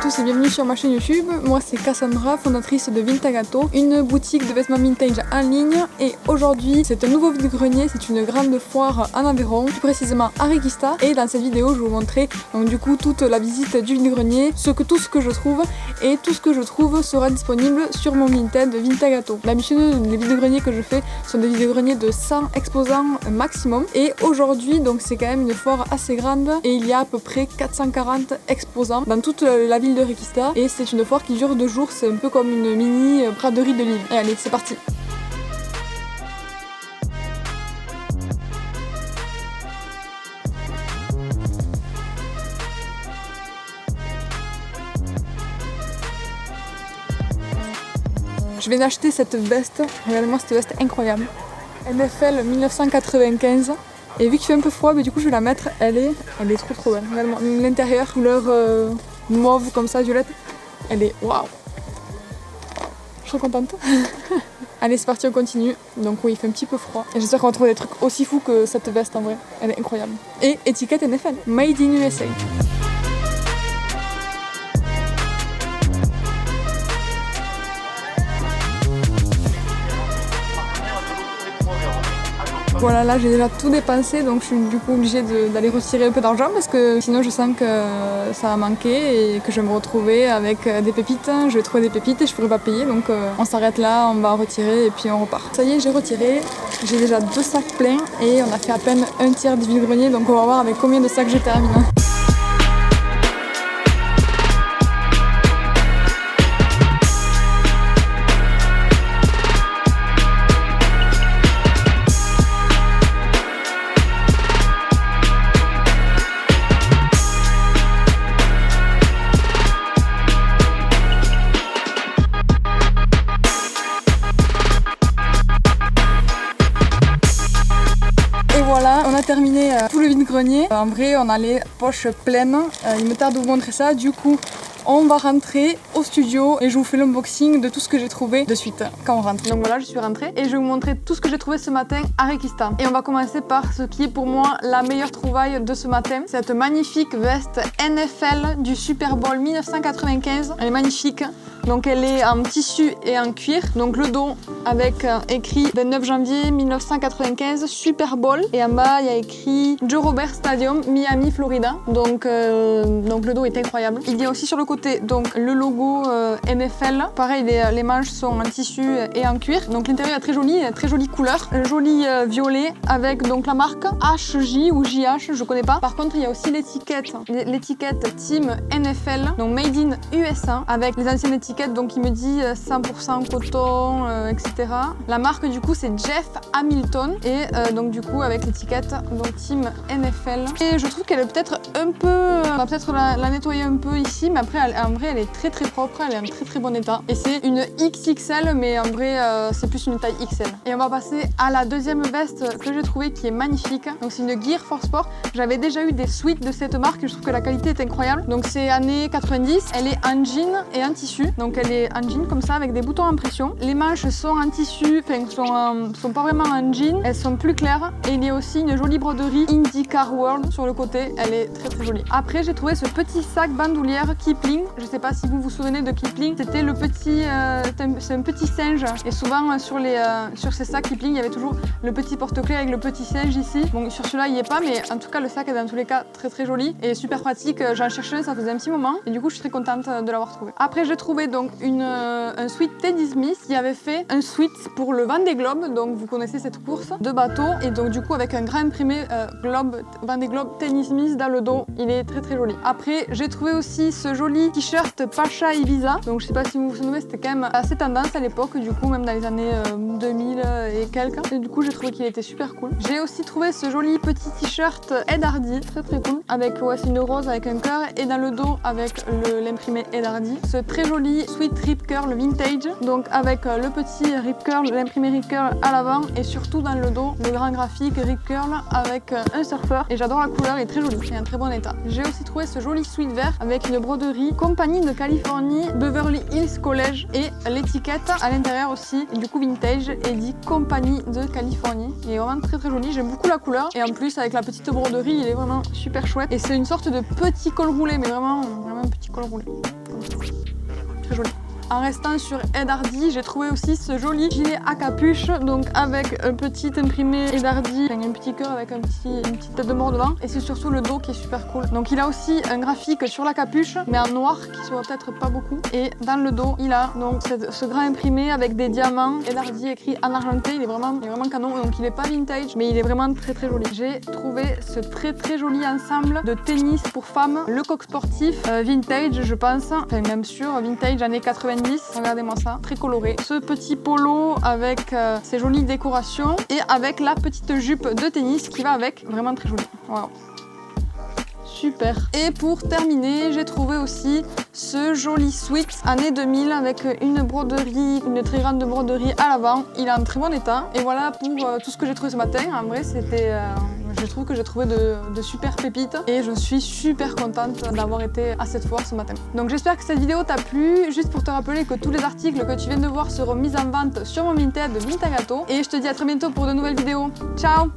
tous et bienvenue sur ma chaîne YouTube. Moi c'est Cassandra, fondatrice de Vintagato, une boutique de vêtements vintage en ligne. Et aujourd'hui c'est un nouveau vide-grenier, c'est une grande foire en Aveyron, plus précisément à Requista. Et dans cette vidéo je vais vous montrer donc du coup toute la visite du vide-grenier, tout ce que je trouve. Et tout ce que je trouve sera disponible sur mon Vinted Vintagato. D'habitude les vide-greniers que je fais sont des vide-greniers de 100 exposants maximum. Et aujourd'hui donc c'est quand même une foire assez grande et il y a à peu près 440 exposants dans toute la ville de Requista. Et c'est une foire qui dure 2 jours, c'est un peu comme une mini braderie de livres. Et allez, c'est parti! Je viens d'acheter cette veste, regardez-moi cette veste incroyable. NFL 1995. Et vu qu'il fait un peu froid, mais du coup je vais la mettre, elle est trop belle. Regardez-moi, l'intérieur, couleur mauve comme ça, violette, elle est waouh. Je suis trop contente. Allez, c'est parti, on continue. Donc oui, il fait un petit peu froid. Et j'espère qu'on va trouver des trucs aussi fous que cette veste en vrai. Elle est incroyable. Et étiquette NFL, Made in USA. Voilà, là j'ai déjà tout dépensé, donc je suis du coup obligée d'aller retirer un peu d'argent parce que sinon je sens que ça va manquer et que je vais me retrouver avec des pépites. Je vais trouver des pépites et je ne pourrai pas payer, donc on s'arrête là, on va retirer et puis on repart. Ça y est, j'ai retiré, j'ai déjà 2 sacs pleins et on a fait à peine un tiers du vide-grenier, donc on va voir avec combien de sacs je termine. Voilà, on a terminé tout le vide-grenier. En vrai, on a les poches pleines. Il me tarde de vous montrer ça. Du coup, on va rentrer au studio et je vous fais l'unboxing de tout ce que j'ai trouvé de suite quand on rentre. Donc voilà, je suis rentrée et je vais vous montrer tout ce que j'ai trouvé ce matin à Requista. Et on va commencer par ce qui est pour moi la meilleure trouvaille de ce matin. Cette magnifique veste NFL du Super Bowl 1995. Elle est magnifique. Donc elle est en tissu et en cuir. Donc le dos avec écrit 29 janvier 1995 Super Bowl. Et en bas il y a écrit Joe Roberts Stadium, Miami, Florida. Donc le dos est incroyable. Il y a aussi sur le côté donc le logo NFL. Pareil, les manches sont en tissu et en cuir. Donc l'intérieur est très jolie couleur. Joli violet avec donc la marque HJ ou JH, je connais pas. Par contre il y a aussi l'étiquette Team NFL, donc Made in USA avec les anciennes étiquettes. Donc il me dit 100% coton, etc. La marque du coup c'est Jeff Hamilton et donc du coup avec l'étiquette donc Team NFL. Et je trouve qu'elle est peut-être un peu, on va peut-être la nettoyer un peu ici, mais après en vrai elle est très propre, elle est en très bon état. Et c'est une XXL, mais en vrai c'est plus une taille XL. Et on va passer à la deuxième veste que j'ai trouvée qui est magnifique. Donc c'est une Gear for Sport. J'avais déjà eu des suites de cette marque, je trouve que la qualité est incroyable. Donc c'est années 90, elle est en jean et en tissu. Donc elle est en jean comme ça avec des boutons en pression. Les manches sont en tissu, enfin sont pas vraiment en jean, elles sont plus claires. Et il y a aussi une jolie broderie IndyCar World sur le côté, elle est très jolie. Après j'ai trouvé ce petit sac bandoulière Kipling. Je sais pas si vous vous souvenez de Kipling, c'était le petit, c'est un petit singe. Et souvent sur ces sacs Kipling il y avait toujours le petit porte-clés avec le petit singe ici. Bon sur celui-là il n'y est pas, mais en tout cas le sac est dans tous les cas très joli et super pratique. J'en cherchais un, ça faisait un petit moment et du coup je suis très contente de l'avoir trouvé. Après j'ai trouvé donc un sweat Teddy Smith qui avait fait un sweat pour le Vendée Globe, donc vous connaissez cette course de bateau, et donc du coup avec un grand imprimé Vendée Globe Teddy Smith dans le dos, il est très joli. Après j'ai trouvé aussi ce joli t-shirt Pacha Ibiza, donc je sais pas si vous vous souvenez, c'était quand même assez tendance à l'époque, du coup même dans les années 2000 et quelques, et du coup j'ai trouvé qu'il était super cool. J'ai aussi trouvé ce joli petit t-shirt Ed Hardy, très cool, avec c'est une rose avec un cœur, et dans le dos avec l'imprimé Ed Hardy, ce très joli Sweet Rip Curl Vintage, donc avec le petit Rip Curl, l'imprimé Rip Curl à l'avant et surtout dans le dos, le grand graphique Rip Curl avec un surfeur. Et j'adore la couleur, il est très joli, c'est un très bon état. J'ai aussi trouvé ce joli sweat vert avec une broderie Compagnie de Californie, Beverly Hills College et l'étiquette à l'intérieur aussi, du coup vintage, et dit Compagnie de Californie. Il est vraiment très joli, j'aime beaucoup la couleur et en plus avec la petite broderie, il est vraiment super chouette. Et c'est une sorte de petit col roulé, mais vraiment un petit col roulé. Très joli. En restant sur Ed Hardy, j'ai trouvé aussi ce joli gilet à capuche, donc avec un petit imprimé Ed Hardy, un petit cœur avec une petite tête de mort devant, et c'est surtout le dos qui est super cool. Donc il a aussi un graphique sur la capuche, mais en noir, qui se voit peut-être pas beaucoup, et dans le dos, il a donc ce grand imprimé avec des diamants, Ed Hardy écrit en argenté, il est vraiment canon, donc il est pas vintage, mais il est vraiment très joli. J'ai trouvé ce très joli ensemble de tennis pour femmes, le coq sportif, vintage je pense, enfin même sûr, vintage années 90. Regardez-moi ça, très coloré. Ce petit polo avec ses jolies décorations et avec la petite jupe de tennis qui va avec, vraiment très jolie. Wow. Super. Et pour terminer, j'ai trouvé aussi ce joli sweat année 2000 avec une broderie, une très grande broderie à l'avant. Il est en très bon état. Et voilà pour tout ce que j'ai trouvé ce matin. En vrai, c'était... je trouve que j'ai trouvé de super pépites et je suis super contente d'avoir été à cette foire ce matin. Donc j'espère que cette vidéo t'a plu. Juste pour te rappeler que tous les articles que tu viens de voir seront mis en vente sur mon Vinted de Vintagato. Et je te dis à très bientôt pour de nouvelles vidéos. Ciao!